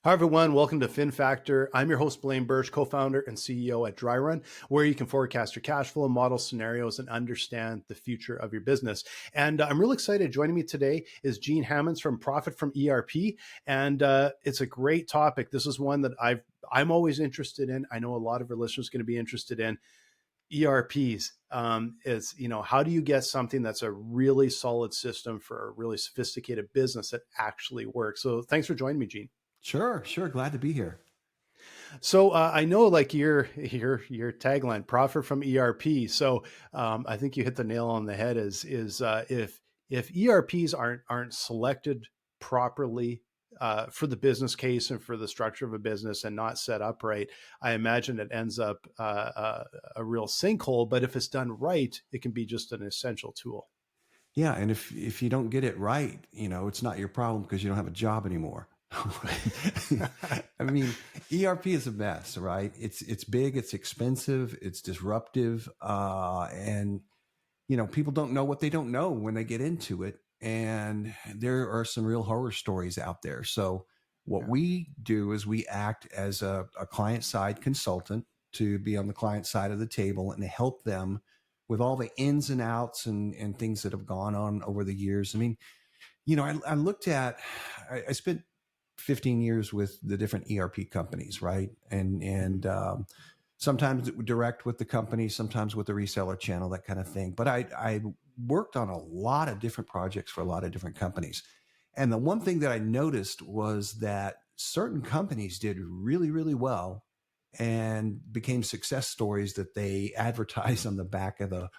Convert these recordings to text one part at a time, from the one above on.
Hi, everyone. Welcome to FinFactor. I'm your host, Blaine Bertsch, co-founder and CEO at DryRun, where you can forecast your cash flow, model scenarios, and understand the future of your business. And I'm really excited. Joining me today is Gene Hammons from Profit from ERP. And it's a great topic. This is one that I'm always interested in. I know a lot of our listeners are going to be interested in. ERPs is, how do you get something that's a really solid system for a really sophisticated business that actually works? So thanks for joining me, Gene. Sure. Glad to be here. So I know, like your tagline, "Profit from ERP." So I think you hit the nail on the head. If ERPs aren't selected properly for the business case and for the structure of a business and not set up right, I imagine it ends up a real sinkhole. But if it's done right, it can be just an essential tool. Yeah, and if you don't get it right, it's not your problem because you don't have a job anymore. I mean, ERP is a mess, right? It's big, it's expensive, it's disruptive, and people don't know what they don't know when they get into it, and there are some real horror stories out there. So what we do is we act as a client side consultant to be on the client side of the table and help them with all the ins and outs and things that have gone on over the years. I mean, I looked at, I spent 15 years with the different ERP companies, right? And sometimes direct with the company, sometimes with the reseller channel, that kind of thing. But I worked on a lot of different projects for a lot of different companies. And the one thing that I noticed was that certain companies did really, really well and became success stories that they advertised on the back of the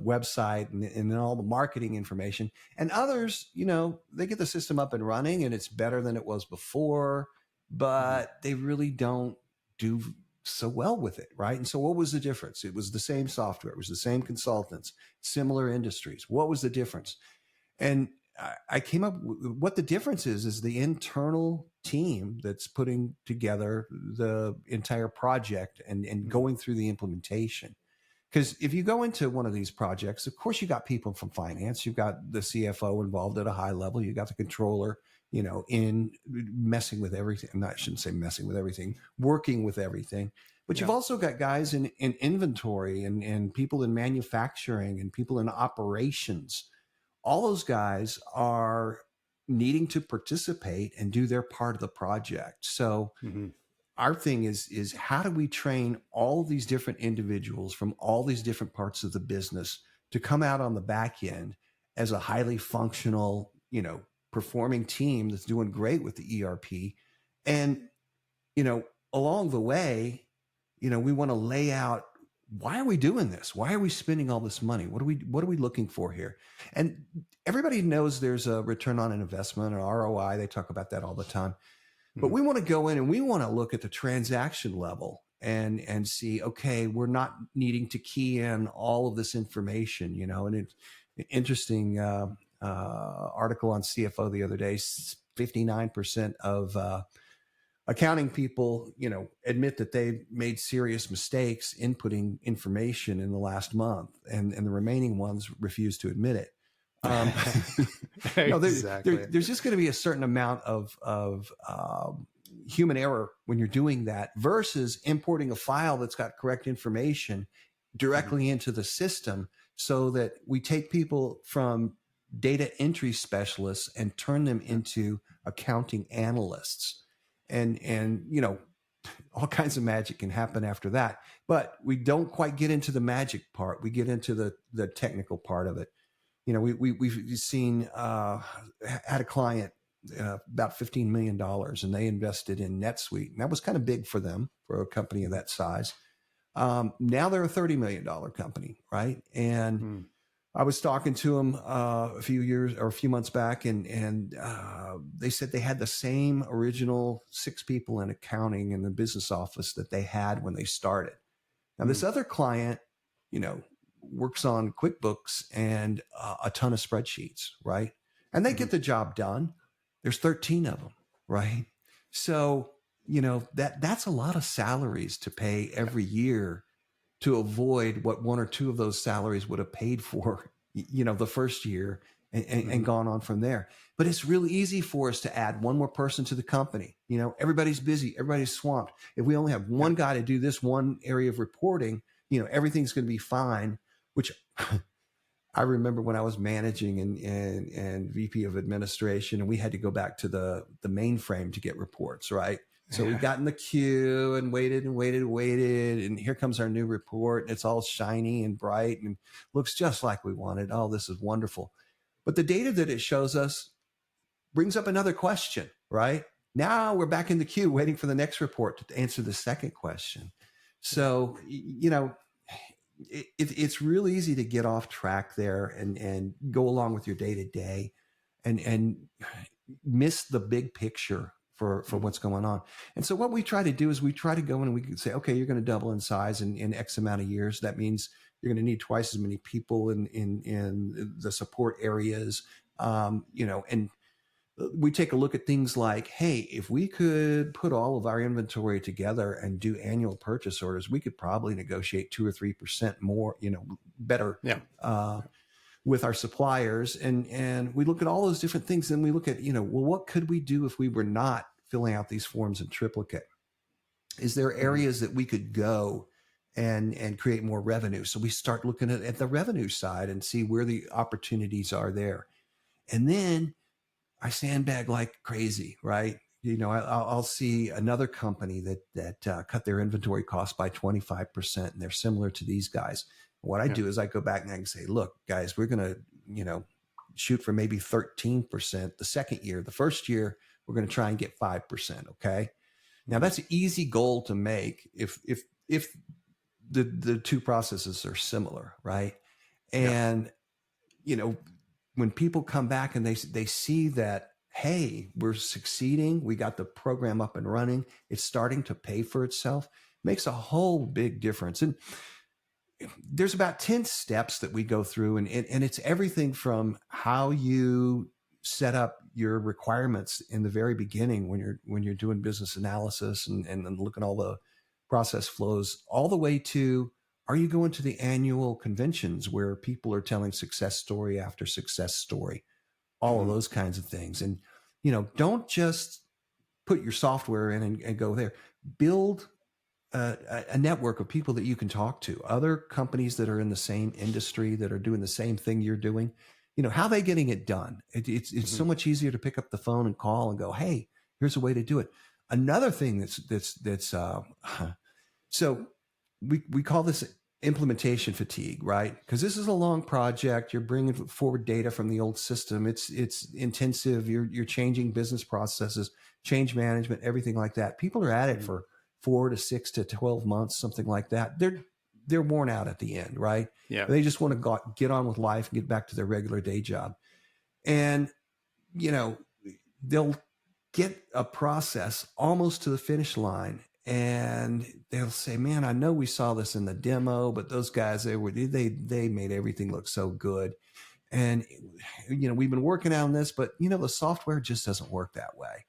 website and all the marketing information. And others, they get the system up and running and it's better than it was before, but they really don't do so well with it, right? And so what was the difference? It was the same software. It was the same consultants, similar industries. What was the difference? And I came up with what the difference is the internal team that's putting together the entire project and going through the implementation. Because if you go into one of these projects, of course, you got people from finance, you've got the CFO involved at a high level, you got the controller, in messing with everything. I shouldn't say messing with everything, working with everything. But you've also got guys in inventory and people in manufacturing and people in operations. All those guys are needing to participate and do their part of the project. So our thing is how do we train all of these different individuals from all these different parts of the business to come out on the back end as a highly functional, performing team that's doing great with the ERP. And, along the way, we want to lay out, why are we doing this? Why are we spending all this money? What are we looking for here? And everybody knows there's a return on an investment or ROI. They talk about that all the time. But we want to go in and we want to look at the transaction level and see, okay, we're not needing to key in all of this information, and it's an interesting article on CFO the other day, 59% of accounting people, admit that they made serious mistakes inputting information in the last month, and the remaining ones refuse to admit it. Exactly. There's just going to be a certain amount of human error when you're doing that versus importing a file that's got correct information directly into the system, so that we take people from data entry specialists and turn them into accounting analysts. And all kinds of magic can happen after that, but we don't quite get into the magic part. We get into the technical part of it. We've seen, had a client about $15 million and they invested in NetSuite. And that was kind of big for them, for a company of that size. Now they're a $30 million company, right? And I was talking to them a few months back, and they said they had the same original 6 people in accounting in the business office that they had when they started. Now, this other client, works on QuickBooks and a ton of spreadsheets, right? And they get the job done. There's 13 of them, right? So, that's a lot of salaries to pay every year to avoid what 1 or 2 of those salaries would have paid for, the first year and gone on from there. But it's really easy for us to add one more person to the company. Everybody's busy, everybody's swamped. If we only have one guy to do this one area of reporting, everything's going to be fine, which I remember when I was managing and VP of administration, and we had to go back to the mainframe to get reports, right? So we got in the queue and waited and waited and waited. And here comes our new report. And it's all shiny and bright and looks just like we wanted. Oh, this is wonderful. But the data that it shows us brings up another question, right? Now we're back in the queue waiting for the next report to answer the second question. So, it's real easy to get off track there and go along with your day to day and miss the big picture for what's going on. And so what we try to do is we try to go in and we can say, okay, you're going to double in size in X amount of years. That means you're going to need twice as many people in the support areas. And we take a look at things like, hey, if we could put all of our inventory together and do annual purchase orders, we could probably negotiate 2 or 3% more, better. With our suppliers, and we look at all those different things. And we look at, well, what could we do if we were not filling out these forms in triplicate? Is there areas that we could go and create more revenue? So we start looking at the revenue side and see where the opportunities are there. And then I sandbag like crazy, right? I'll see another company that cut their inventory costs by 25%, and they're similar to these guys. What I do is I go back and I can say, look, guys, we're going to, shoot for maybe 13% the second year. The first year, we're going to try and get 5%. Okay. Now that's an easy goal to make if the two processes are similar. Right. And, when people come back and they see that, hey, we're succeeding, we got the program up and running, it's starting to pay for itself, makes a whole big difference. And there's about 10 steps that we go through, and it's everything from how you set up your requirements in the very beginning when you're doing business analysis and looking at all the process flows, all the way to, are you going to the annual conventions where people are telling success story after success story, all of those kinds of things. And, don't just put your software in and go there. Build a network of people that you can talk to, other companies that are in the same industry that are doing the same thing you're doing. How are they getting it done? It's so much easier to pick up the phone and call and go, hey, here's a way to do it. Another thing so we call this implementation fatigue, right? Because this is a long project. You're bringing forward data from the old system. It's intensive. You're changing business processes, change management, everything like that. People are at it for 4 to 6 to 12 months, something like that. They're worn out at the end, right? Yeah. They just want to get on with life and get back to their regular day job. And, they'll get a process almost to the finish line, and they'll say, man, I know we saw this in the demo, but those guys, they made everything look so good. And, we've been working on this, but, the software just doesn't work that way.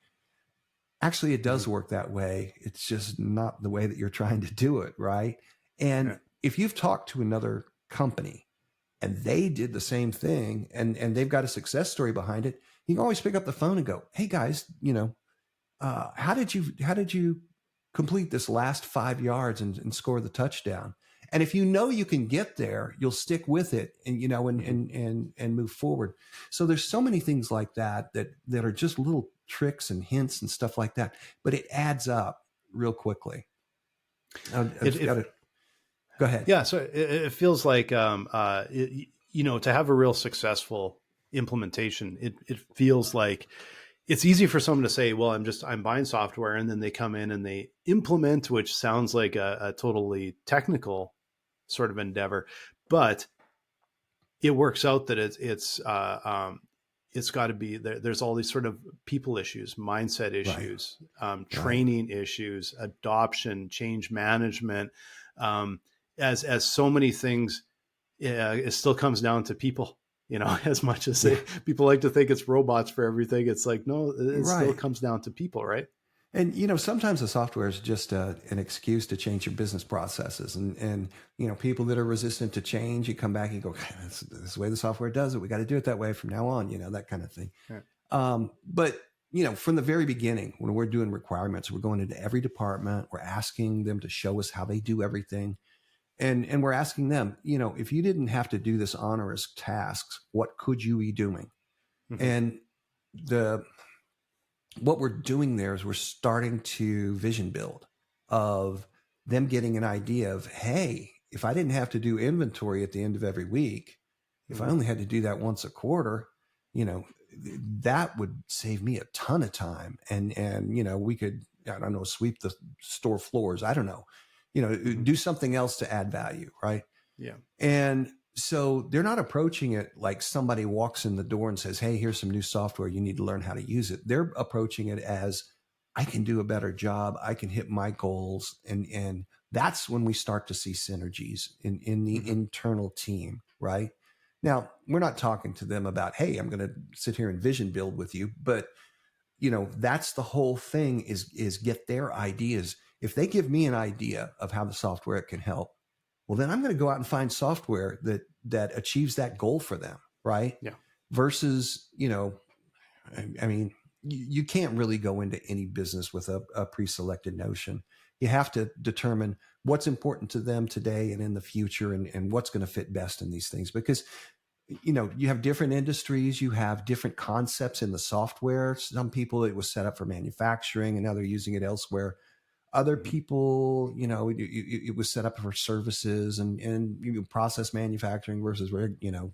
Actually, it does work that way. It's just not the way that you're trying to do it, right? And if you've talked to another company and they did the same thing and they've got a success story behind it, you can always pick up the phone and go, hey guys, how did you complete this last 5 yards and score the touchdown? And if you can get there, you'll stick with it and and move forward. So there's so many things like that are just little tricks and hints and stuff like that, but it adds up real quickly. Go ahead. Yeah. So it feels like, to have a real successful implementation, it feels like it's easy for someone to say, well, I'm buying software, and then they come in and they implement, which sounds like a totally technical sort of endeavor, but it works out that it's got to be there. There's all these sort of people issues, mindset issues, training issues, adoption, change management, as so many things. It still comes down to people. As much as people like to think it's robots for everything, it's like, no, it still comes down to people, right? And, you know, sometimes the software is just an excuse to change your business processes. And, you know, people that are resistant to change, you come back and you go, okay, this is the way the software does it. We got to do it that way from now on, you know, that kind of thing. Yeah. But, you know, from the very beginning, when we're doing requirements, we're going into every department, we're asking them to show us how they do everything. And we're asking them, you know, if you didn't have to do this onerous tasks, what could you be doing? Mm-hmm. And what we're doing there is we're starting to vision build of them getting an idea of, hey, if I didn't have to do inventory at the end of every week, if I only had to do that once a quarter, you know, that would save me a ton of time. And, you know, we could, I don't know, sweep the store floors. I don't know, you know, do something else to add value. Right. Yeah. And so they're not approaching it like somebody walks in the door and says, hey, here's some new software. You need to learn how to use it. They're approaching it as, I can do a better job. I can hit my goals. And that's when we start to see synergies in the internal team, right? Now, we're not talking to them about, hey, I'm going to sit here and vision build with you. But, you know, that's the whole thing is get their ideas. If they give me an idea of how the software can help, well, then I'm going to go out and find software that achieves that goal for them, right? Yeah. Versus, you know, I mean, you can't really go into any business with a pre-selected notion. You have to determine what's important to them today and in the future, and what's going to fit best in these things. Because, you know, you have different industries, you have different concepts in the software. Some people, it was set up for manufacturing, and now they're using it elsewhere. Other people, you know, it was set up for services and you know, process manufacturing versus, you know,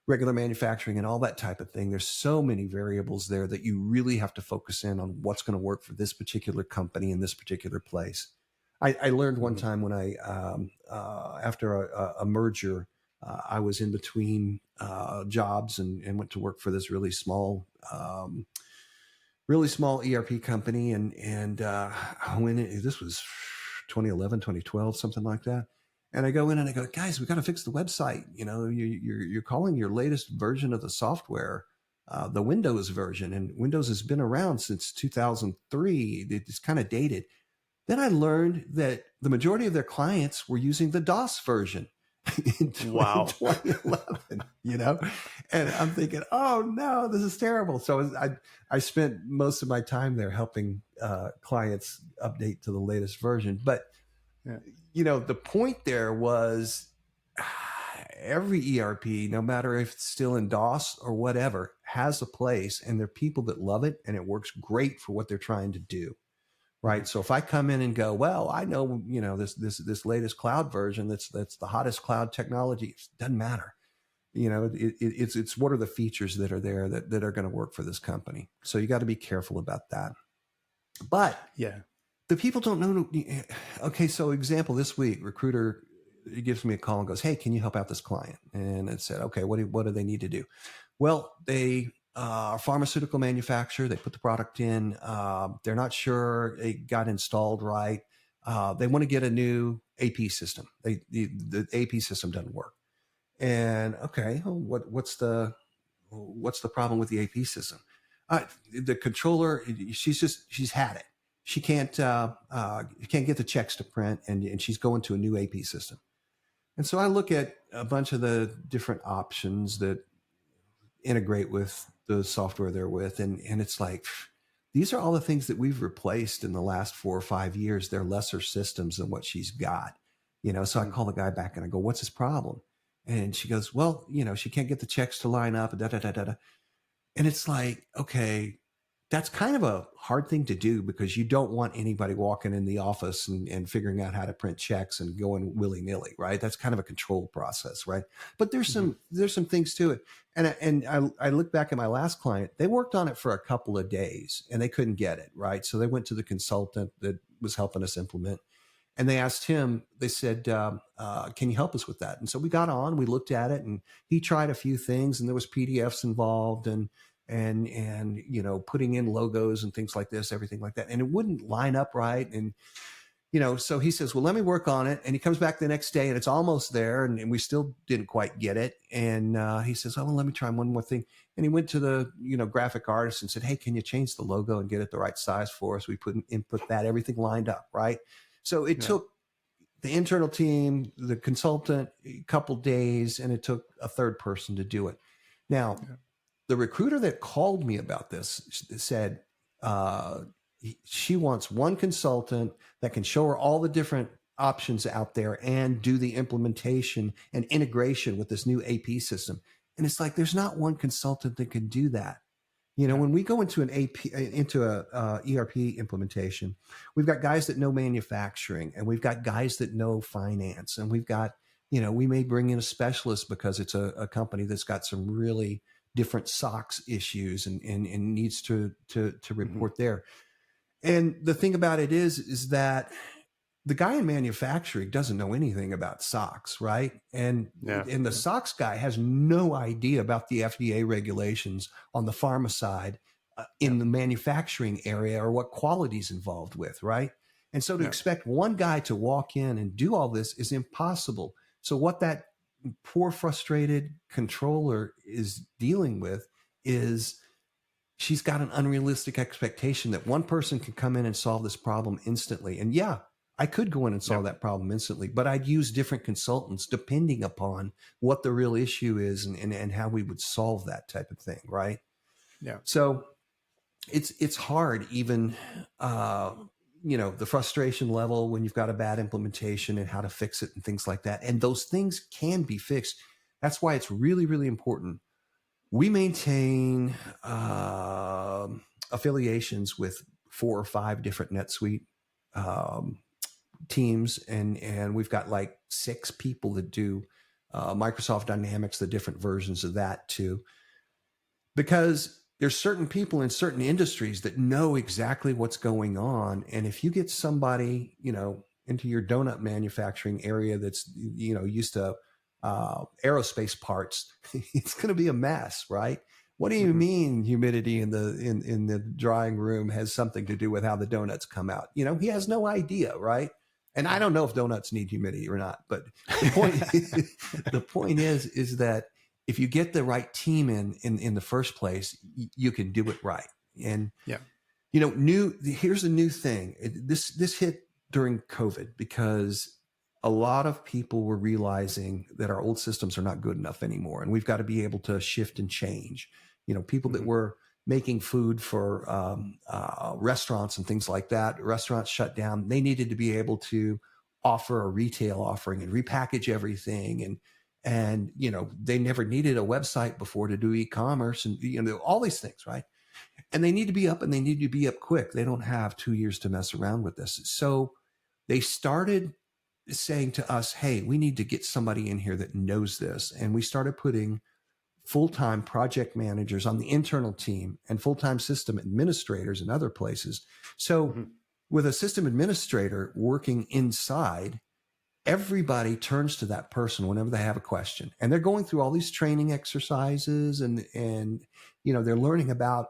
regular manufacturing and all that type of thing. There's so many variables there that you really have to focus in on what's going to work for this particular company in this particular place. I learned one time when I, after a merger, I was in between jobs and went to work for this really small ERP company. And this was 2011, 2012, something like that. And I go in and I go, guys, we got to fix the website. You know, you're calling your latest version of the software the Windows version, and Windows has been around since 2003. It's kind of dated. Then I learned that the majority of their clients were using the DOS version in 2011, you know? And I'm thinking, oh no, this is terrible. So I spent most of my time there helping clients update to the latest version. But, you know, the point there was every ERP, no matter if it's still in DOS or whatever, has a place, and there are people that love it, and it works great for what they're trying to do. Right. So if I come in and go, well, I know, you know, this latest cloud version, that's the hottest cloud technology, it doesn't matter. You know, it's what are the features that are there that are going to work for this company. So you got to be careful about that. But yeah, the people don't know. Okay. So example, this week, recruiter gives me a call and goes, hey, can you help out this client? And it said, okay, what do they need to do? Well, they a pharmaceutical manufacturer. They put the product in. They're not sure it got installed right. They want to get a new AP system. The AP system doesn't work. And okay, what's the problem with the AP system? The controller, she's had it. She can't get the checks to print, and she's going to a new AP system. And so I look at a bunch of the different options that integrate with the software they're with. And it's like, these are all the things that we've replaced in the last 4 or 5 years. They're lesser systems than what she's got, you know? So I call the guy back and I go, what's his problem? And she goes, well, you know, she can't get the checks to line up. And it's like, okay, that's kind of a hard thing to do, because you don't want anybody walking in the office and figuring out how to print checks and going willy-nilly, right? That's kind of a controlled process, right? But there's some things to it. And I look back at my last client, they worked on it for a couple of days and they couldn't get it, right? So they went to the consultant that was helping us implement, and they asked him, they said, can you help us with that? And so we got on, we looked at it, and he tried a few things, and there was PDFs involved and you know, putting in logos and things like this, everything like that. And it wouldn't line up right. And So he says, well, let me work on it. And he comes back the next day and it's almost there. And we still didn't quite get it. And he says, oh, well, let me try one more thing. And he went to the, graphic artist and said, hey, can you change the logo and get it the right size for us? We input that, everything lined up. Right. So it took the internal team, the consultant, a couple days, and it took a third person to do it. Now, the recruiter that called me about this said, she wants one consultant that can show her all the different options out there and do the implementation and integration with this new AP system. And it's like, there's not one consultant that can do that. When we go into a ERP implementation, we've got guys that know manufacturing, and we've got guys that know finance, and we've got, we may bring in a specialist because it's a company that's got some really different SOX issues and needs to report there. And the thing about it is that the guy in manufacturing doesn't know anything about SOX, right? And the SOX guy has no idea about the FDA regulations on the pharma side in the manufacturing area, or what quality is involved with, right? And so to expect one guy to walk in and do all this is impossible. So what that poor, frustrated controller is dealing with is she's got an unrealistic expectation that one person can come in and solve this problem instantly. And I could go in and solve that problem instantly, but I'd use different consultants depending upon what the real issue is and how we would solve that type of thing. Right. Yeah. So it's hard, even, the frustration level when you've got a bad implementation and how to fix it and things like that. And those things can be fixed. That's why it's really, really important. We maintain affiliations with 4 or 5 different NetSuite teams, and we've got like 6 people that do Microsoft Dynamics, the different versions of that too, because there's certain people in certain industries that know exactly what's going on. And if you get somebody, into your donut manufacturing area that's, used to aerospace parts, it's going to be a mess, right? What do you mean humidity in the drying room has something to do with how the donuts come out? He has no idea, right? And I don't know if donuts need humidity or not, but the point is that if you get the right team in the first place, you can do it right. And here's a new thing. This hit during COVID because a lot of people were realizing that our old systems are not good enough anymore, and we've got to be able to shift and change. People that were making food for restaurants and things like that, restaurants shut down. They needed to be able to offer a retail offering and repackage everything. And they never needed a website before to do e-commerce and, all these things, right? And they need to be up, and they need to be up quick. They don't have 2 years to mess around with this. So they started saying to us, hey, we need to get somebody in here that knows this. And we started putting full-time project managers on the internal team and full-time system administrators in other places. So with a system administrator working inside, everybody turns to that person whenever they have a question. And they're going through all these training exercises and they're learning about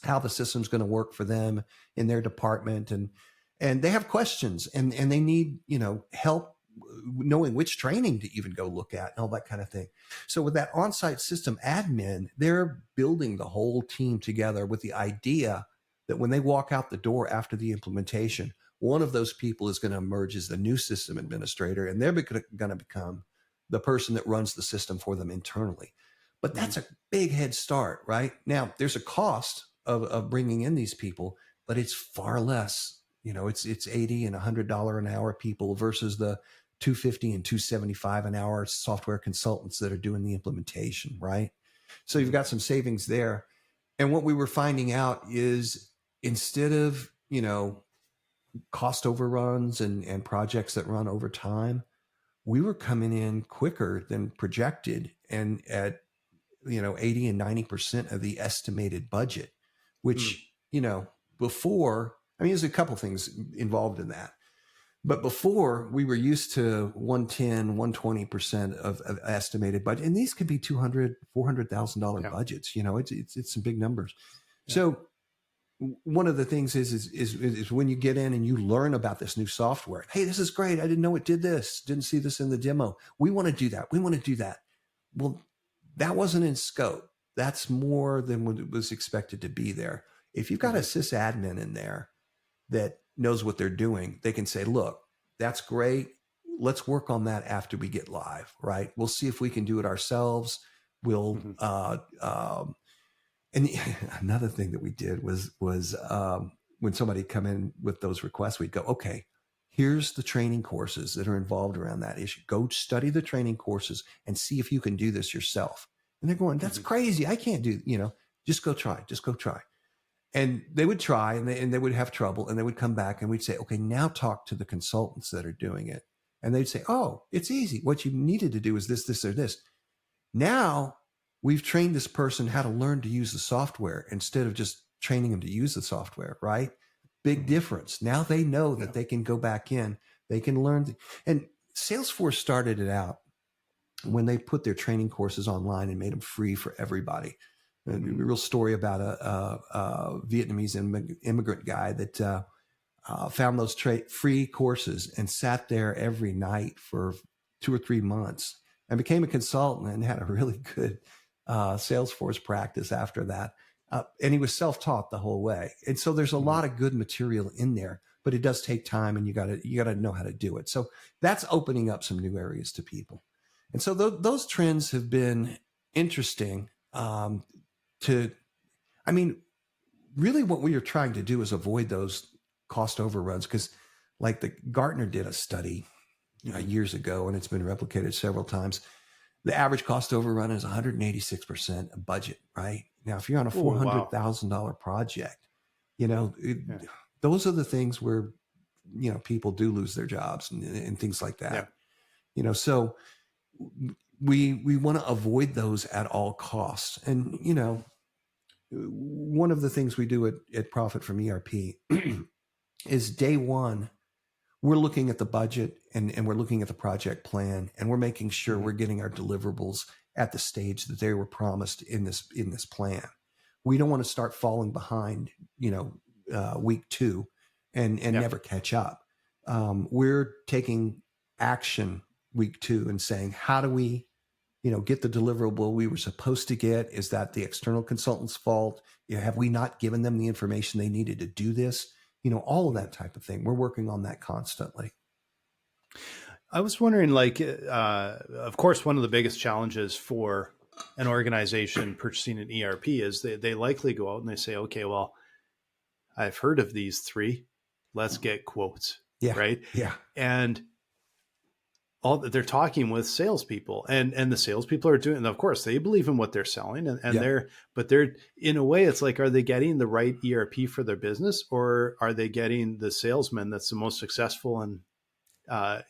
how the system's going to work for them in their department. And they have questions and they need, help knowing which training to even go look at and all that kind of thing. So with that on-site system admin, they're building the whole team together with the idea that when they walk out the door after the implementation, one of those people is going to emerge as the new system administrator, and they're going to become the person that runs the system for them internally. But that's a big head start, right? Now, there's a cost of bringing in these people, but it's far less. It's $80 and $100 an hour people versus the $250 and $275 an hour software consultants that are doing the implementation, right? So you've got some savings there. And what we were finding out is instead of, cost overruns and projects that run over time, we were coming in quicker than projected and at 80 and 90% of the estimated budget, which before, there's a couple things involved in that, but before we were used to 110, 120% of estimated budget, and these could be $200,000, $400,000 budgets. It's some big numbers. So one of the things is when you get in and you learn about this new software. Hey, this is great. I didn't know it did this. Didn't see this in the demo. We want to do that. We want to do that. Well, that wasn't in scope. That's more than what was expected to be there. If you've got a sysadmin in there that knows what they're doing, they can say, look, that's great. Let's work on that after we get live, right? We'll see if we can do it ourselves. We'll, and another thing that we did was when somebody come in with those requests, we'd go, okay, here's the training courses that are involved around that issue. Go study the training courses and see if you can do this yourself. And they're going, that's crazy. I can't do, just go try, And they would try and they would have trouble and they would come back and we'd say, okay, now talk to the consultants that are doing it. And they'd say, oh, it's easy. What you needed to do is this, this, or this. Now we've trained this person how to learn to use the software instead of just training them to use the software, right? Big difference. Now they know that they can go back in, they can learn. And Salesforce started it out when they put their training courses online and made them free for everybody. A real story about a Vietnamese immigrant guy that found those free courses and sat there every night for 2 or 3 months and became a consultant and had a really good Salesforce practice after that. And he was self-taught the whole way. And so there's a lot of good material in there, but it does take time and you gotta know how to do it. So that's opening up some new areas to people. And so those trends have been interesting really what we are trying to do is avoid those cost overruns, because like the Gartner did a study years ago, and it's been replicated several times. The average cost overrun is 186% of budget, right? Now, if you're on a $400,000 project, those are the things where, people do lose their jobs and things like that. Yeah. So we want to avoid those at all costs. And, one of the things we do at Profit from ERP is day one, we're looking at the budget and we're looking at the project plan, and we're making sure we're getting our deliverables at the stage that they were promised in this plan. We don't want to start falling behind, week 2 and never catch up. We're taking action week 2 and saying, how do we, get the deliverable we were supposed to get? Is that the external consultant's fault? Have we not given them the information they needed to do this? All of that type of thing. We're working on that constantly. I was wondering, of course, one of the biggest challenges for an organization purchasing an ERP is they likely go out and they say, okay, well, I've heard of these 3. Let's get quotes. Yeah. Right. Yeah. And all that they're talking with salespeople, and the salespeople are doing, and of course they believe in what they're selling, and they're in a way, it's like, are they getting the right ERP for their business, or are they getting the salesman that's the most successful and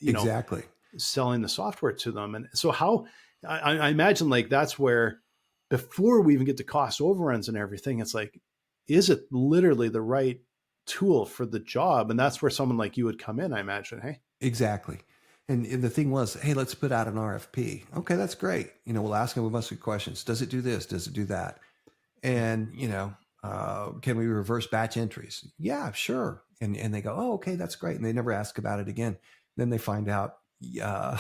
exactly selling the software to them? And so how I imagine that's where, before we even get to cost overruns and everything, it's like, is it literally the right tool for the job? And that's where someone like you would come in, I imagine. Hey, exactly. And the thing was, hey, let's put out an RFP. Okay, that's great. We'll ask them a bunch of questions. Does it do this? Does it do that? And, can we reverse batch entries? Yeah, sure. And they go, oh, okay, that's great. And they never ask about it again. Then they find out, yeah,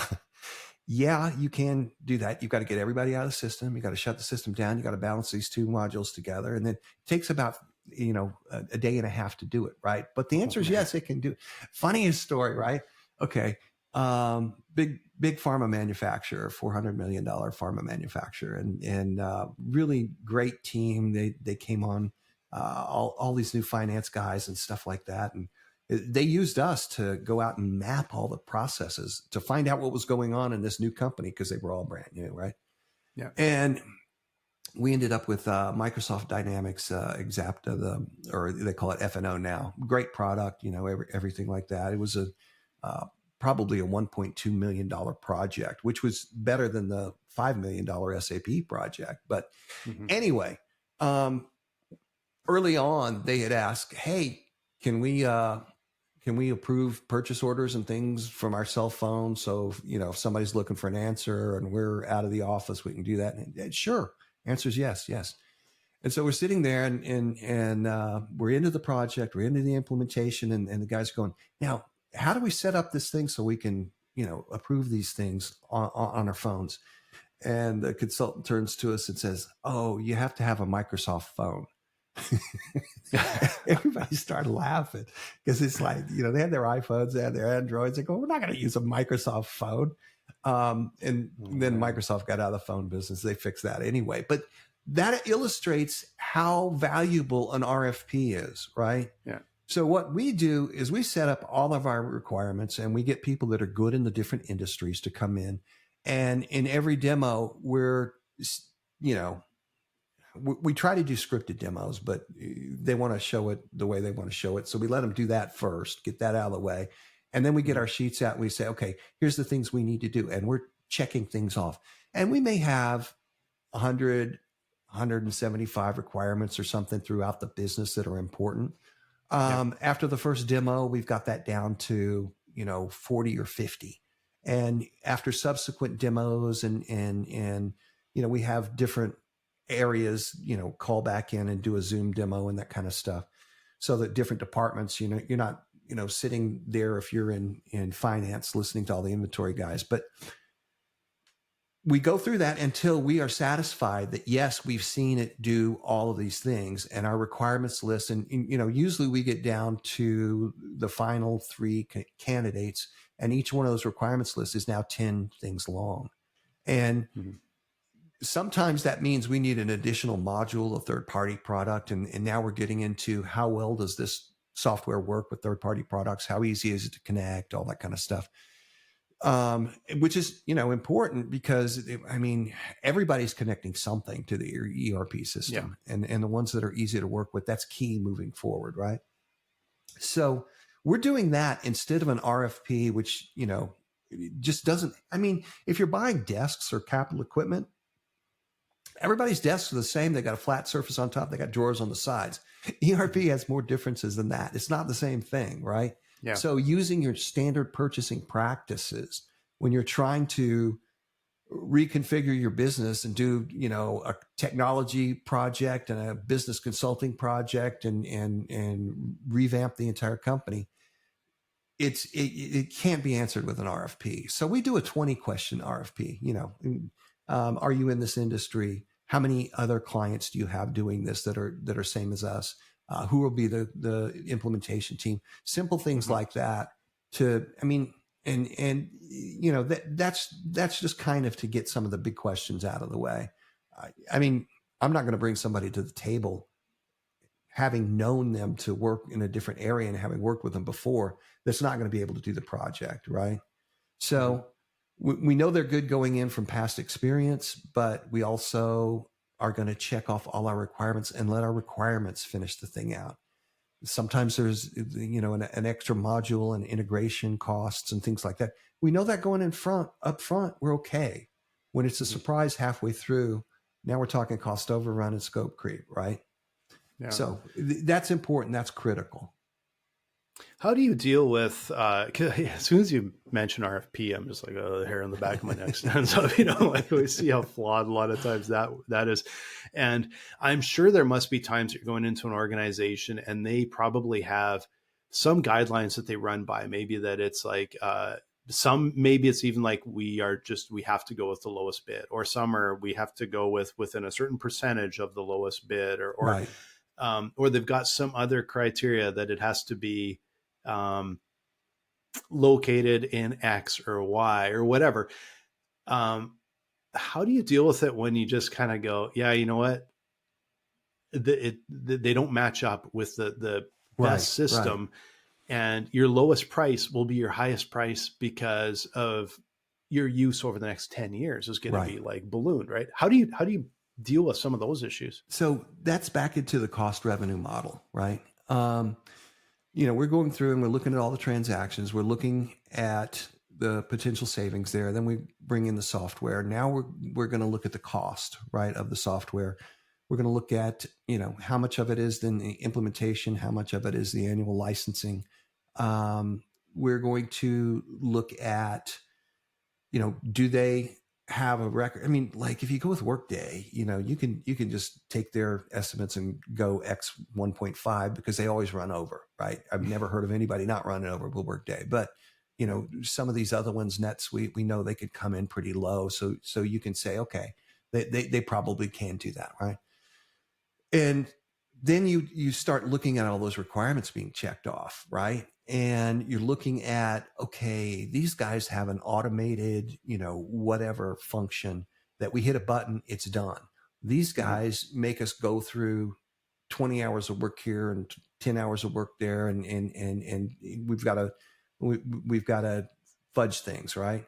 you can do that. You've got to get everybody out of the system. You got to shut the system down. You got to balance these 2 modules together. And then it takes about, a day and a half to do it. Right. But the answer is yes, it can do it. Funniest story, right? Okay. Big pharma manufacturer, $400 million pharma manufacturer, and really great team. They came on, all these new finance guys and stuff like that. And they used us to go out and map all the processes to find out what was going on in this new company, because they were all brand new. Right. Yeah. And we ended up with Microsoft Dynamics Exapta, or they call it F&O now. Great product, everything like that. It was probably a $1.2 million project, which was better than the $5 million SAP project. But anyway, early on, they had asked, hey, can we approve purchase orders and things from our cell phone? So, if somebody's looking for an answer and we're out of the office, we can do that. And sure. Answer is yes. And so we're sitting there and we're into the project, we're into the implementation, and the guys are going, now, how do we set up this thing so we can, approve these things on our phones? And the consultant turns to us and says, oh, you have to have a Microsoft phone. Everybody started laughing because it's like, they had their iPhones, they had their Androids. They go, we're not going to use a Microsoft phone. And then Microsoft got out of the phone business. They fixed that anyway. But that illustrates how valuable an RFP is, right? Yeah. So what we do is we set up all of our requirements and we get people that are good in the different industries to come in. And in every demo, we try to do scripted demos, but they want to show it the way they want to show it. So we let them do that first, get that out of the way. And then we get our sheets out and we say, okay, here's the things we need to do. And we're checking things off. And we may have 100, 175 requirements or something throughout the business that are important. After the first demo, we've got that down to, 40 or 50. And after subsequent demos and we have different areas, call back in and do a Zoom demo and that kind of stuff. So that different departments, you're not, sitting there if you're in finance, listening to all the inventory guys, but we go through that until we are satisfied that, yes, we've seen it do all of these things and our requirements list. And, usually we get down to the final 3 candidates and each one of those requirements lists is now 10 things long. And sometimes that means we need an additional module, a third-party product. And now we're getting into how well does this software work with third-party products? How easy is it to connect? All that kind of stuff. Which is, important because everybody's connecting something to the ERP system and the ones that are easy to work with, that's key moving forward. Right. So we're doing that instead of an RFP, which, just doesn't, if you're buying desks or capital equipment, everybody's desks are the same. They got a flat surface on top. They got drawers on the sides. ERP has more differences than that. It's not the same thing. Right. Yeah. So using your standard purchasing practices when you're trying to reconfigure your business and do, a technology project and a business consulting project and revamp the entire company, it can't be answered with an RFP. So we do a 20-question RFP. Are you in this industry? How many other clients do you have doing this that are same as us? Who will be the implementation team? Simple things like that. That's just kind of to get some of the big questions out of the way. I'm not going to bring somebody to the table having known them to work in a different area and having worked with them before that's not going to be able to do the project, right? So we know they're good going in from past experience, but we also are going to check off all our requirements and let our requirements finish the thing out. Sometimes there's, an extra module and integration costs and things like that. We know that going up front, we're okay. When it's a surprise halfway through, now we're talking cost overrun and scope creep, right? Yeah. So that's important. That's critical. How do you deal with, as soon as you mention RFP, I'm just like, the hair on the back of my neck stands up, we see how flawed a lot of times that is. And I'm sure there must be times that you're going into an organization and they probably have some guidelines that they run by. Maybe that it's like, maybe it's even like we have to go with the lowest bid, or some are, we have to go within a certain percentage of the lowest bid, or they've got some other criteria that it has to be located in X or Y or whatever. How do you deal with it when you just kind of go, yeah, you know what? They don't match up with the best system, and your lowest price will be your highest price because of your use over the next 10 years is going to be like ballooned, right? How do you deal with some of those issues? So that's back into the cost revenue model, right? We're going through and we're looking at all the transactions. We're looking at the potential savings there. Then we bring in the software. Now we're going to look at the cost, right, of the software. We're going to look at, how much of it is then the implementation, how much of it is the annual licensing. We're going to look at, do they have a record. I mean, like if you go with Workday, you know, you can just take their estimates and go X 1.5 because they always run over, right? I've never heard of anybody not running over with Workday, but you know, some of these other ones, NetSuite, we know they could come in pretty low. So you can say, okay, they probably can do that, right? And then you start looking at all those requirements being checked off, right? And you're looking at, okay, these guys have an automated, you know, whatever function that we hit a button, it's done. These guys make us go through 20 hours of work here and 10 hours of work there, and we've got to fudge things, right?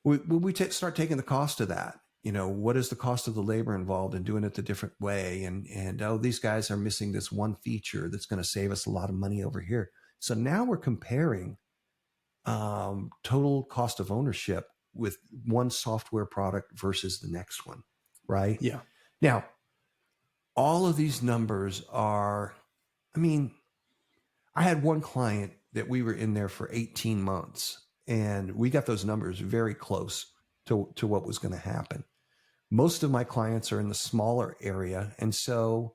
We start taking the cost of that. You know, what is the cost of the labor involved in doing it the different way? And oh, these guys are missing this one feature that's going to save us a lot of money over here. So now we're comparing total cost of ownership with one software product versus the next one, right? Yeah. Now, all of these numbers are, I mean, I had one client that we were in there for 18 months, and we got those numbers very close to what was going to happen. Most of my clients are in the smaller area. And so,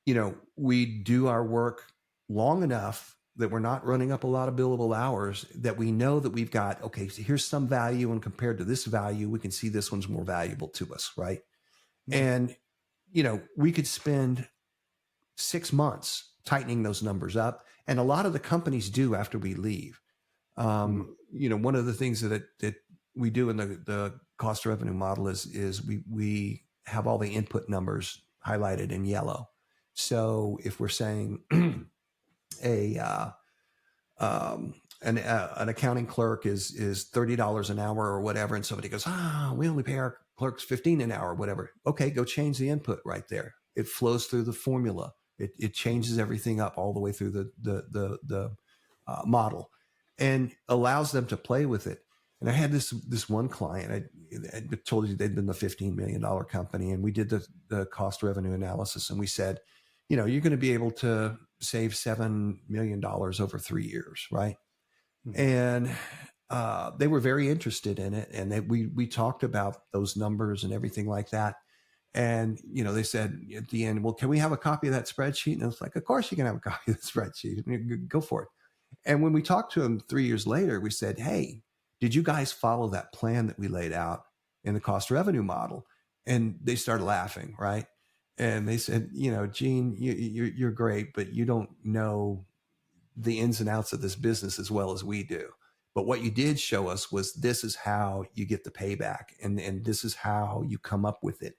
you know, we do our work long enough that we're not running up a lot of billable hours, that we know that we've got, okay, so here's some value, and compared to this value, we can see this one's more valuable to us, right? And, you know, we could spend 6 months tightening those numbers up. And a lot of the companies do after we leave. You know, one of the things that we do in the cost of revenue model is we have all the input numbers highlighted in yellow. So if we're saying an accounting clerk is $30 an hour or whatever, and somebody goes, we only pay our clerks $15 an hour or whatever. Okay, go change the input right there. It flows through the formula. It changes everything up all the way through the model, and allows them to play with it. And I had this one client, I told you they'd been the $15 million company, and we did the cost revenue analysis, and we said, you know, you're going to be able to save $7 million over 3 years, right? And they were very interested in it, and we talked about those numbers and everything like that. And, you know, they said at the end, well, can we have a copy of that spreadsheet? And I was like, of course you can have a copy of the spreadsheet. I mean, go for it. And when we talked to them 3 years later, we said, hey, did you guys follow that plan that we laid out in the cost revenue model? And they started laughing, right? And they said, you know, Gene, you're great, but you don't know the ins and outs of this business as well as we do. But what you did show us was this is how you get the payback, and this is how you come up with it.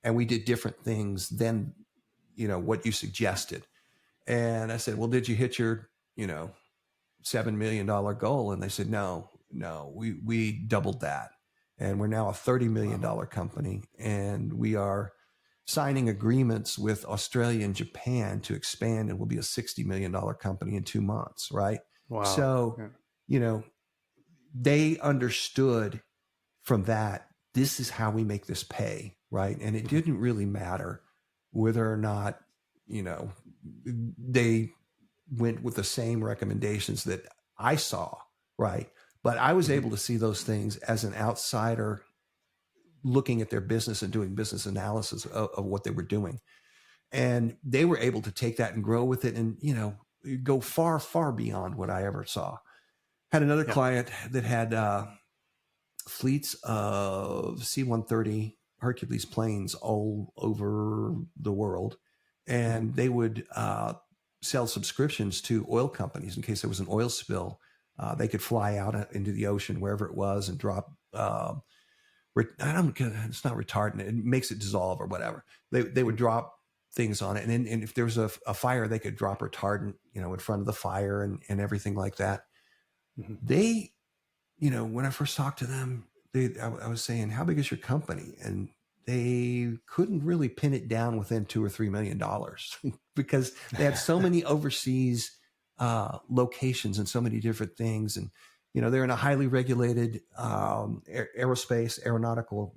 And we did different things than, you know, what you suggested. And I said, well, did you hit your, you know, $7 million goal? And they said, no, we doubled that. And we're now a $30 million company. And we are signing agreements with Australia and Japan to expand, and we'll be a $60 million company in 2 months. Right. Wow. So, you know, they understood from that, this is how we make this pay. Right. And it didn't really matter whether or not, you know, they went with the same recommendations that I saw. Right. But I was able to see those things as an outsider looking at their business and doing business analysis of what they were doing. And they were able to take that and grow with it and, you know, go far, far beyond what I ever saw. Had another client that had fleets of C-130 Hercules planes all over the world. And they would sell subscriptions to oil companies in case there was an oil spill. They could fly out into the ocean, wherever it was, and drop, it's not retardant, it makes it dissolve or whatever. They would drop things on it. And if there was a fire, they could drop retardant, you know, in front of the fire and everything like that. They, you know, when I first talked to them, I was saying, how big is your company? And they couldn't really pin it down within $2 or $3 million because they had so many overseas locations and so many different things. And, you know, they're in a highly regulated aeronautical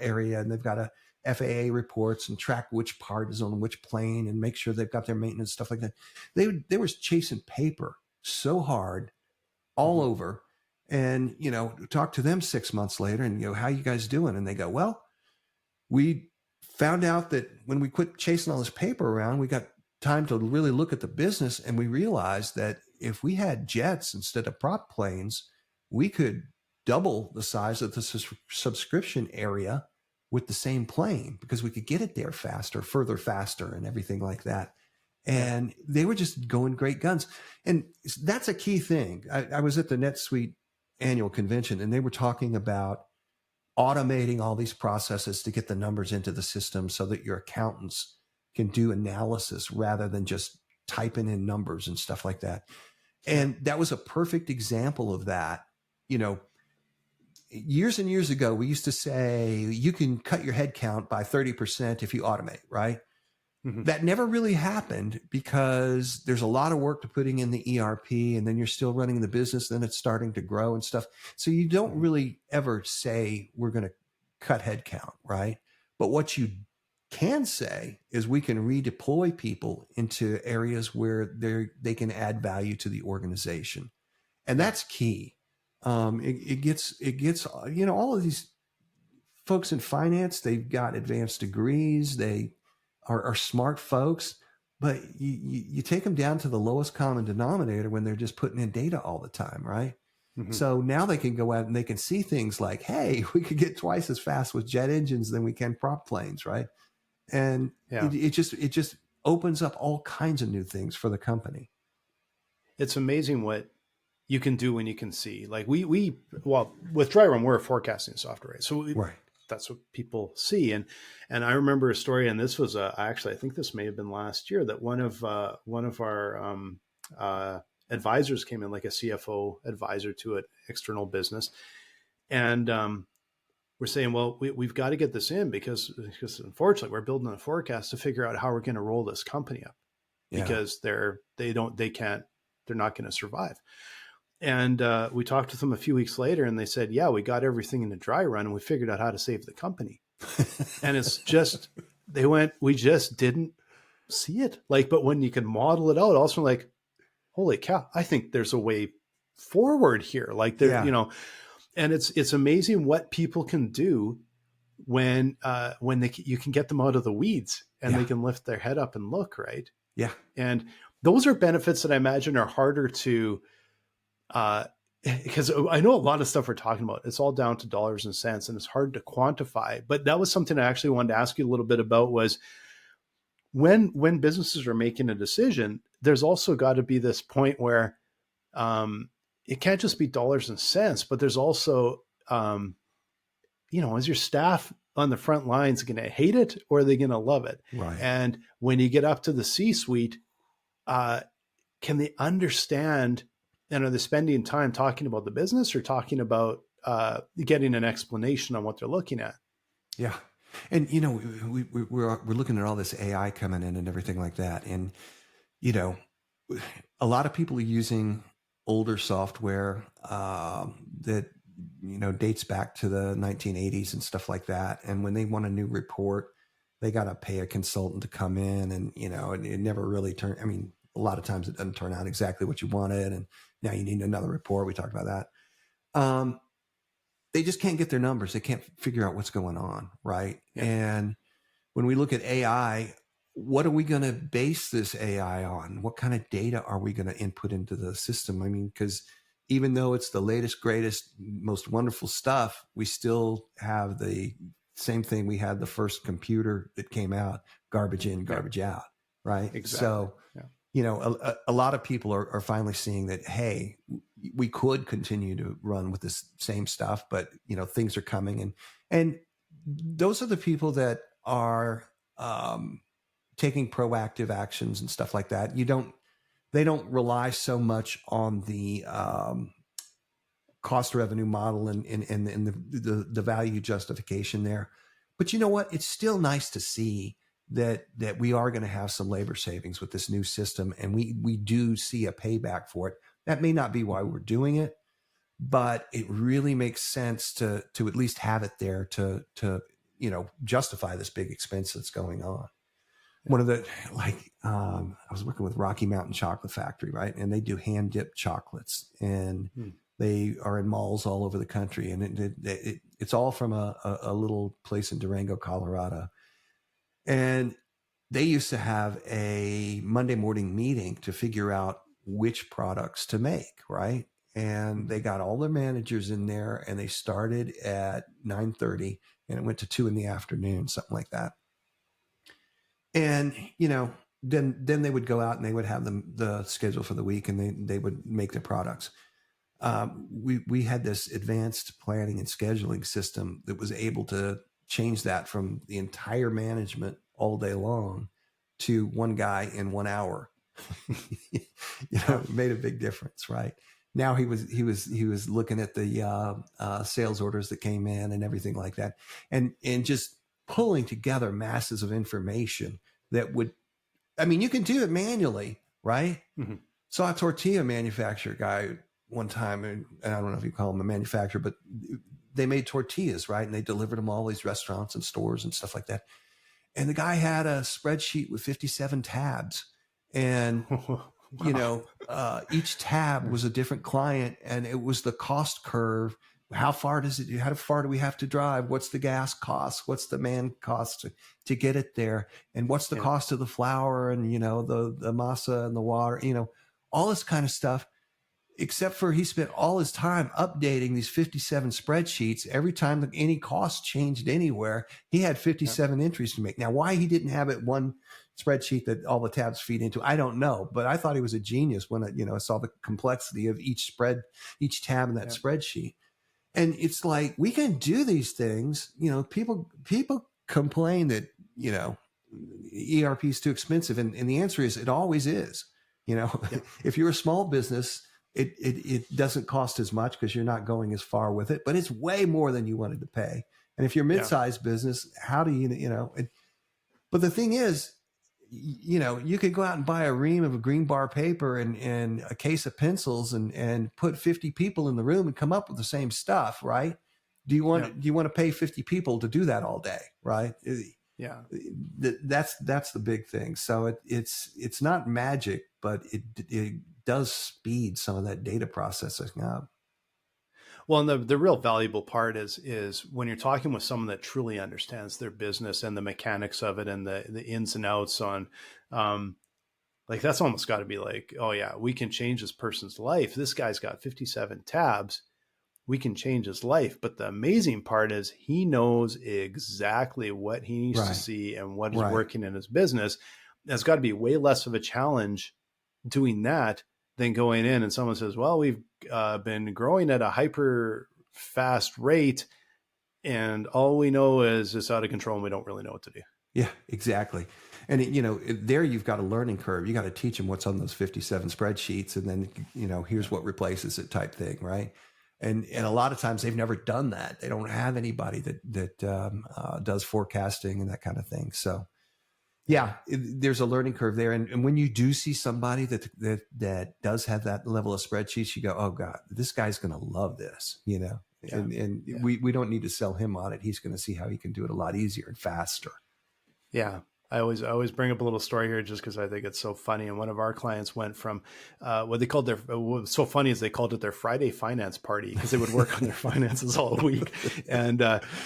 area, and they've got a FAA reports and track which part is on which plane and make sure they've got their maintenance, stuff like that. They were chasing paper so hard all over. And, talk to them 6 months later and, how you guys doing? And they go, well, we found out that when we quit chasing all this paper around, we got time to really look at the business. And we realized that if we had jets instead of prop planes, we could double the size of the subscription area with the same plane because we could get it there faster, further faster, and everything like that. And they were just going great guns. And that's a key thing. I was at the NetSuite annual convention, and they were talking about automating all these processes to get the numbers into the system so that your accountants can do analysis rather than just typing in numbers and stuff like that. And that was a perfect example of that. Years and years ago, we used to say you can cut your head count by 30% if you automate, right? Mm-hmm. That never really happened because there's a lot of work to putting in the ERP, and then you're still running the business, then it's starting to grow and stuff. So you don't really ever say we're going to cut head count, right? But what you can say is we can redeploy people into areas where they can add value to the organization. And that's key. It gets all of these folks in finance, they've got advanced degrees, they are smart folks, but you take them down to the lowest common denominator when they're just putting in data all the time, right? Mm-hmm. So now they can go out and they can see things like, hey, we could get twice as fast with jet engines than we can prop planes, right? And it just opens up all kinds of new things for the company. It's amazing what you can do when you can see. Like we with Dry Run, we're a forecasting software, right? So that's what people see. And I remember a story, and this was actually, I think this may have been last year, that one of our advisors came in, like a CFO advisor to an external business, and we're saying, well, we've got to get this in because unfortunately we're building a forecast to figure out how we're going to roll this company up because they're not going to survive. And we talked with them a few weeks later, and they said, yeah, we got everything in the Dry Run and we figured out how to save the company. And it's just, we just didn't see it. But when you can model it out, also like, holy cow, I think there's a way forward here. And it's amazing what people can do when you can get them out of the weeds and they can lift their head up and look, right? Yeah. And those are benefits that I imagine are harder to, because I know a lot of stuff we're talking about, it's all down to dollars and cents and it's hard to quantify. But that was something I actually wanted to ask you a little bit about, was when businesses are making a decision, there's also got to be this point where it can't just be dollars and cents, but there's also, is your staff on the front lines going to hate it or are they going to love it? Right. And when you get up to the C-suite, can they understand, and are they spending time talking about the business or talking about getting an explanation on what they're looking at? Yeah. And, we're looking at all this AI coming in and everything like that. And, a lot of people are using older software that, dates back to the 1980s and stuff like that. And when they want a new report, they got to pay a consultant to come in and, it never really turned. I mean, a lot of times it doesn't turn out exactly what you wanted. And now you need another report. We talked about that. They just can't get their numbers. They can't figure out what's going on. Right. Yeah. And when we look at AI, what are we going to base this AI on? What kind of data are we going to input into the system? I mean, because even though it's the latest, greatest, most wonderful stuff, we still have the same thing we had the first computer that came out, garbage in, garbage out, right? Exactly. So, a lot of people are finally seeing that, hey, we could continue to run with this same stuff, but, things are coming. And those are the people that are taking proactive actions and stuff like that. They don't rely so much on the cost revenue model and the value justification there. But you know what? It's still nice to see that we are going to have some labor savings with this new system, and we do see a payback for it. That may not be why we're doing it, but it really makes sense to at least have it there to justify this big expense that's going on. One of the, I was working with Rocky Mountain Chocolate Factory, right? And they do hand dipped chocolates. And They are in malls all over the country, and it's all from a little place in Durango, Colorado. And they used to have a Monday morning meeting to figure out which products to make, right? And they got all their managers in there, and they started at 9:30, and it went to 2 p.m, something like that. And then they would go out and they would have the schedule for the week, and they would make their products. We had this advanced planning and scheduling system that was able to change that from the entire management all day long to one guy in 1 hour. It made a big difference, right? Now he was looking at the sales orders that came in and everything like that, and just pulling together masses of information that would, you can do it manually, right? Mm-hmm. Saw a tortilla manufacturer guy one time, and I don't know if you call them a manufacturer, but they made tortillas, right? And they delivered them to all these restaurants and stores and stuff like that. And the guy had a spreadsheet with 57 tabs, and wow. Each tab was a different client, and it was the cost curve. How far do we have to drive? What's the gas cost? What's the man cost to get it there? And what's the cost of the flour and, the masa and the water, all this kind of stuff, except for he spent all his time updating these 57 spreadsheets. Every time any cost changed anywhere, he had 57 entries to make. Now, why he didn't have it one spreadsheet that all the tabs feed into, I don't know, but I thought he was a genius when I saw the complexity of each tab in that spreadsheet. And it's like, we can do these things. People complain that, ERP is too expensive. And the answer is, it always is. If you're a small business, it doesn't cost as much because you're not going as far with it, but it's way more than you wanted to pay. And if you're a mid-sized business, how do but the thing is, you could go out and buy a ream of a green bar paper and a case of pencils and put 50 people in the room and come up with the same stuff, right? Do you want to pay 50 people to do that all day, right? Yeah. That's the big thing. So it's not magic, but it does speed some of that data processing up. Well, and the real valuable part is when you're talking with someone that truly understands their business and the mechanics of it and the ins and outs on, like, that's almost got to be like, oh yeah, we can change this person's life. This guy's got 57 tabs. We can change his life. But the amazing part is he knows exactly what he needs to see and what is working in his business. It's got to be way less of a challenge doing that than going in and someone says, well, we've been growing at a hyper fast rate and all we know is it's out of control and we don't really know what to do. Yeah, exactly. And there you've got a learning curve. You got to teach them what's on those 57 spreadsheets, and then, here's what replaces it type thing. Right. And a lot of times they've never done that. They don't have anybody that does forecasting and that kind of thing. So there's a learning curve there. And when you do see somebody that does have that level of spreadsheets, you go, oh God, this guy's going to love this, we don't need to sell him on it. He's going to see how he can do it a lot easier and faster. Yeah. I always bring up a little story here just because I think it's so funny. And one of our clients went from what they called what was so funny is they called it their Friday finance party because they would work on their finances all week. And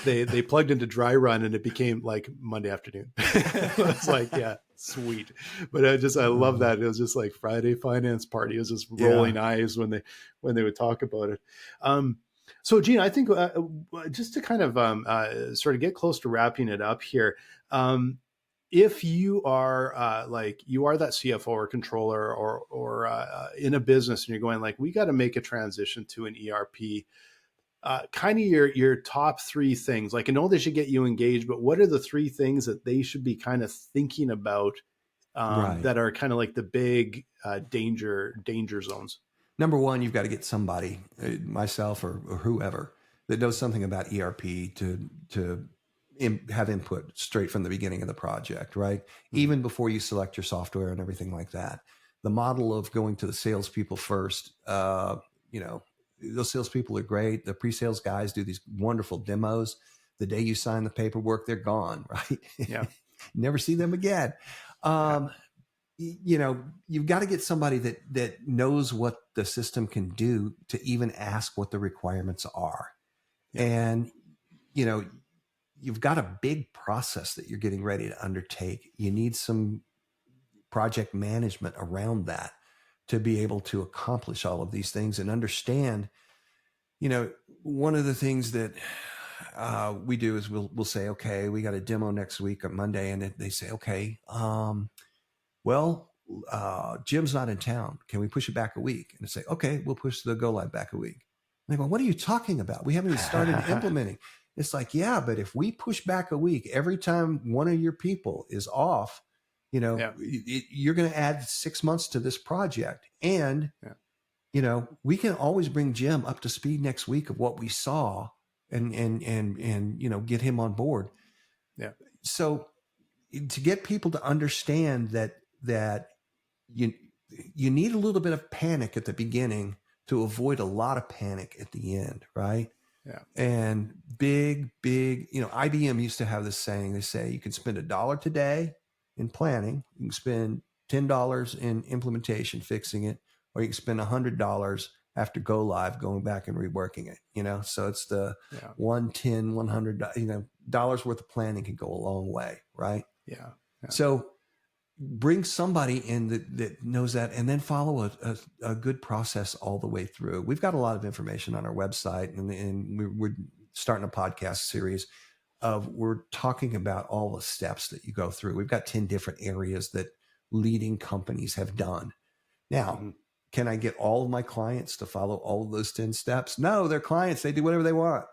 they plugged into Dry Run and it became like Monday afternoon. It's like, yeah, sweet. But I love that. It was just like Friday finance party. It was just rolling eyes when they would talk about it. So Gene, I think just to kind of sort of get close to wrapping it up here, if you are you are that CFO or controller or in a business and you're going like, we got to make a transition to an ERP, kind of your top three things. Like, I know they should get you engaged, but what are the three things that they should be kind of thinking about that are kind of like the big danger zones? Number one, you've got to get somebody, myself or whoever, that knows something about ERP to have input straight from the beginning of the project, right? Mm-hmm. Even before you select your software and everything like that. The model of going to the salespeople first, those salespeople are great. The pre-sales guys do these wonderful demos. The day you sign the paperwork, they're gone, right? Yeah. Never see them again. you've got to get somebody that knows what the system can do to even ask what the requirements are. Yeah. And, you've got a big process that you're getting ready to undertake. You need some project management around that to be able to accomplish all of these things and understand, one of the things that we do is we'll say, okay, we got a demo next week on Monday. And they say, okay, Jim's not in town. Can we push it back a week? And I say, okay, we'll push the go live back a week. And they go, what are you talking about? We haven't even started implementing. It's like, yeah, but if we push back a week, every time one of your people is off, you're going to add 6 months to this project. And, we can always bring Jim up to speed next week of what we saw and get him on board. Yeah. So to get people to understand that you need a little bit of panic at the beginning to avoid a lot of panic at the end, right? Yeah. And big, IBM used to have this saying. They say you can spend $1 today in planning, you can spend $10 in implementation, fixing it, or you can spend $100 after go live, going back and reworking it. So it's the $110, $100, dollars worth of planning can go a long way, right? Yeah. So bring somebody in that knows that, and then follow a good process all the way through. We've got a lot of information on our website, and we're starting a podcast series we're talking about all the steps that you go through. We've got 10 different areas that leading companies have done. Now, can I get all of my clients to follow all of those 10 steps? No, they're clients. They do whatever they want,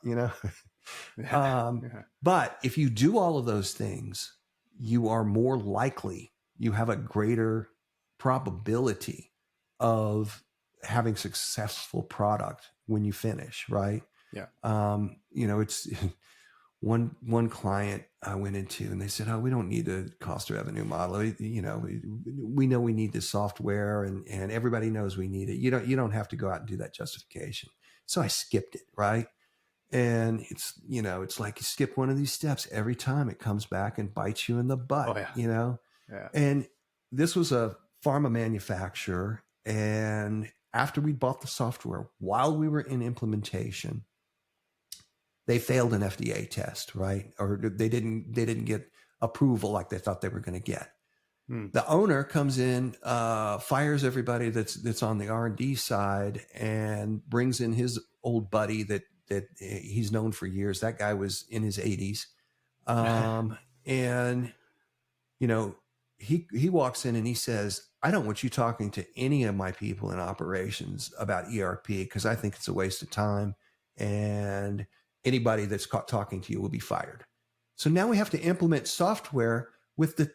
But if you do all of those things, you are more likely, you have a greater probability of having successful product when you finish, right? Yeah. It's one client I went into and they said, oh, we don't need a cost revenue model. We know we need this software and everybody knows we need it. You don't have to go out and do that justification. So I skipped it, right? And it's like you skip one of these steps every time, it comes back and bites you in the butt, Yeah. And this was a pharma manufacturer. And after we bought the software, while we were in implementation, they failed an FDA test, right? Or they didn't get approval like they thought they were going to get. The owner comes in, fires everybody that's on the R&D side, and brings in his old buddy that he's known for years. That guy was in his 80s. And, he walks in and he says, I don't want you talking to any of my people in operations about ERP because I think it's a waste of time. And anybody that's caught talking to you will be fired. So now we have to implement software with the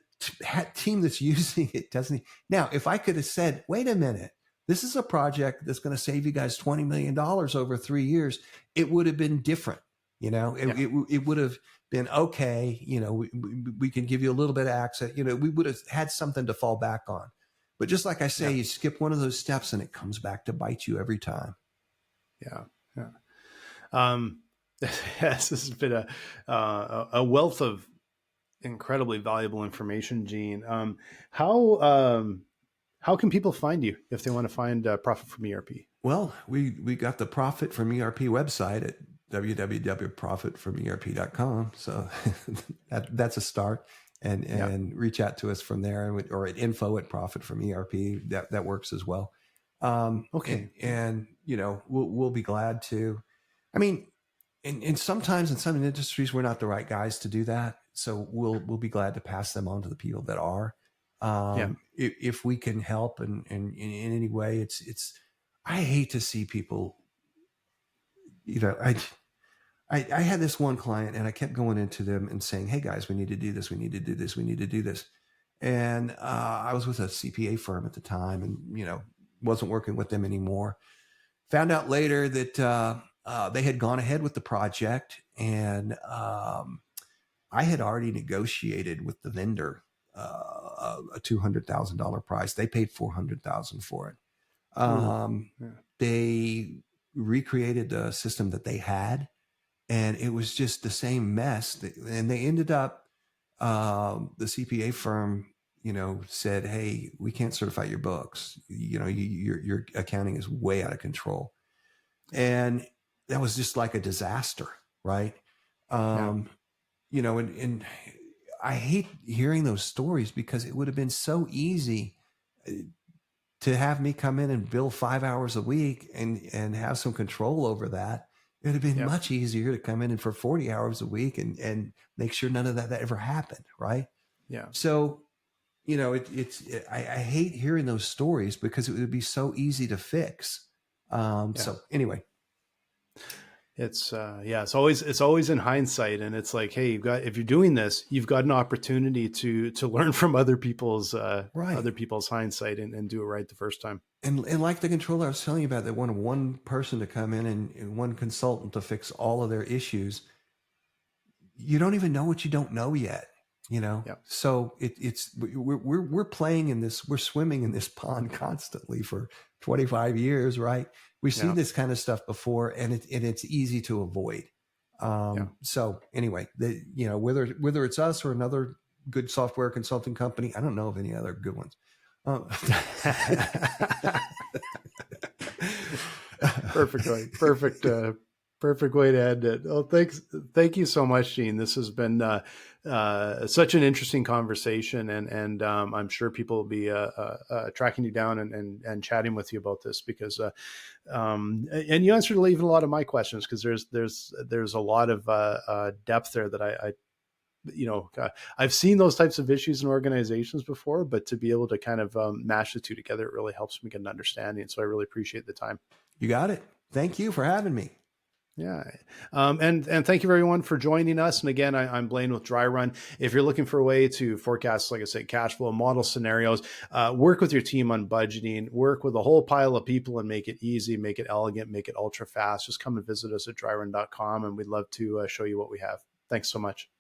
team that's using it. Doesn't now, if I could have said, wait a minute, this is a project that's going to save you guys $20 million over 3 years, it would have been different. It would have been okay. We can give you a little bit of access. We would have had something to fall back on. But just like I say, you skip one of those steps and it comes back to bite you every time. Yeah. Yes, this has been a wealth of incredibly valuable information, Gene. How can people find you if they want to find Profit from ERP? Well, we got the Profit from ERP website at www.profitfromerp.com. So that's a start, and reach out to us from there, or at info@profitfromerp. That works as well. Okay. And we'll be glad to. I mean, and sometimes in some industries we're not the right guys to do that, so we'll be glad to pass them on to the people that are. If we can help and in any way, it's. I hate to see people. I had this one client and I kept going into them and saying, hey guys, we need to do this. We need to do this. We need to do this. And I was with a CPA firm at the time and, wasn't working with them anymore. Found out later that they had gone ahead with the project, and I had already negotiated with the vendor a $200,000 price. They paid $400,000 for it. They recreated the system that they had, and it was just the same mess. And they ended up, the CPA firm said, "Hey, we can't certify your books. Your accounting is way out of control." And that was just like a disaster, right? Yeah. And I hate hearing those stories because it would have been so easy to have me come in and bill 5 hours a week and have some control over that. It would have been Yeah. much easier to come in and for 40 hours a week and make sure none of that ever happened. Right. Yeah. So, I hate hearing those stories because it would be so easy to fix. So anyway, it's it's always in hindsight, and it's like, hey, if you're doing this, you've got an opportunity to learn from other people's hindsight and do it right the first time. And like the controller I was telling you about, that wanted one person to come in and one consultant to fix all of their issues. You don't even know what you don't know yet, Yeah. So we're playing in this, we're swimming in this pond constantly for 25 years, right? We've seen this kind of stuff before, and it's easy to avoid. So anyway, whether it's us or another good software consulting company, I don't know of any other good ones. Perfect way to end it. Oh, thank you so much, Gene. This has been such an interesting conversation, and I'm sure people will be tracking you down and chatting with you about this because and you answered even a lot of my questions, because there's a lot of depth there that I I've seen those types of issues in organizations before, but to be able to kind of mash the two together, it really helps me get an understanding. So I really appreciate the time. You got it. Thank you for having me. Yeah. And thank you everyone for joining us. And again, I'm Blaine with Dry Run. If you're looking for a way to forecast, like I said, cash flow, model scenarios, work with your team on budgeting, work with a whole pile of people and make it easy, make it elegant, make it ultra fast, just come and visit us at dryrun.com, and we'd love to show you what we have. Thanks so much.